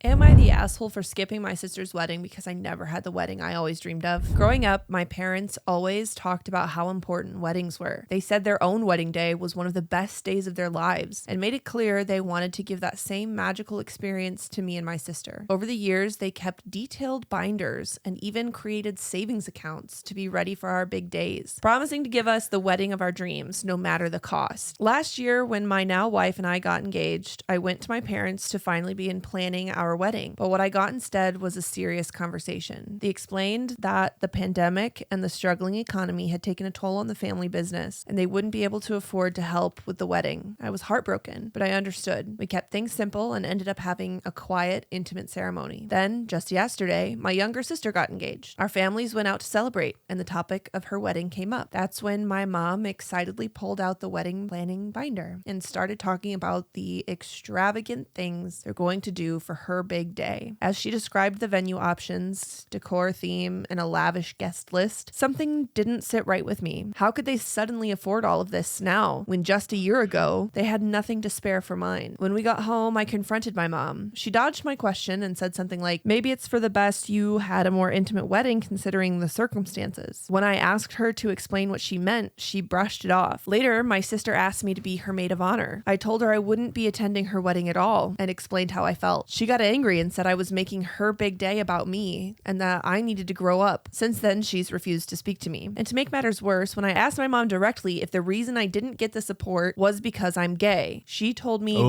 Am I the asshole for skipping my sister's wedding because I never had the wedding I always dreamed of? Growing up, my parents always talked about how important weddings were. They said their own wedding day was one of the best days of their lives and made it clear they wanted to give that same magical experience to me and my sister. Over the years, they kept detailed binders and even created savings accounts to be ready for our big days, promising to give us the wedding of our dreams, no matter the cost. Last year, when my now wife and I got engaged, I went to my parents to finally begin planning our wedding, but what I got instead was a serious conversation. They explained that the pandemic and the struggling economy had taken a toll on the family business, and they wouldn't be able to afford to help with the wedding. I was heartbroken, but I understood. We kept things simple and ended up having a quiet, intimate ceremony. Then, just yesterday, my younger sister got engaged. Our families went out to celebrate, and the topic of her wedding came up. That's when my mom excitedly pulled out the wedding planning binder and started talking about the extravagant things they're going to do for her big day. As she described the venue options, decor theme, and a lavish guest list, something didn't sit right with me. How could they suddenly afford all of this now, when just a year ago, they had nothing to spare for mine? When we got home, I confronted my mom. She dodged my question and said something like, maybe it's for the best you had a more intimate wedding considering the circumstances. When I asked her to explain what she meant, she brushed it off. Later, my sister asked me to be her maid of honor. I told her I wouldn't be attending her wedding at all and explained how I felt. She got angry and said I was making her big day about me and that I needed to grow up. Since then, she's refused to speak to me. And to make matters worse, when I asked my mom directly if the reason I didn't get the support was because I'm gay, she told me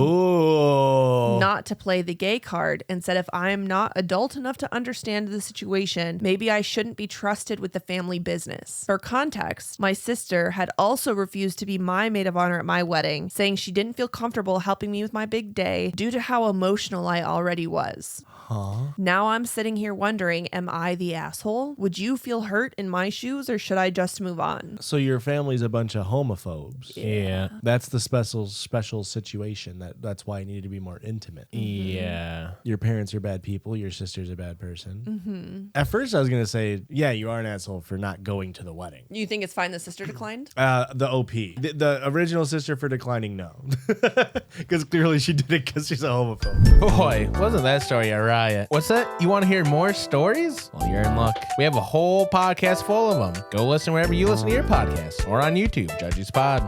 not to play the gay card and said if I'm not adult enough to understand the situation, maybe I shouldn't be trusted with the family business. For context, my sister had also refused to be my maid of honor at my wedding, saying she didn't feel comfortable helping me with my big day due to how emotional I already was. Now I'm sitting here wondering, am I the asshole? Would you feel hurt in my shoes or should I just move on? So your family's a bunch of homophobes. Yeah. That's the special situation. That's why I needed to be more intimate. Yeah. Your parents are bad people. Your sister's a bad person. At first I was going to say, yeah, you are an asshole for not going to the wedding. You think it's fine the sister declined? The OP. The original sister for declining, no. Because clearly she did it because she's a homophobe. Boy, wasn't that story a riot? What's that? You want to hear more stories? Well, you're in luck. We have a whole podcast full of them. Go listen wherever you listen to your podcasts or on YouTube, Judgies Pod.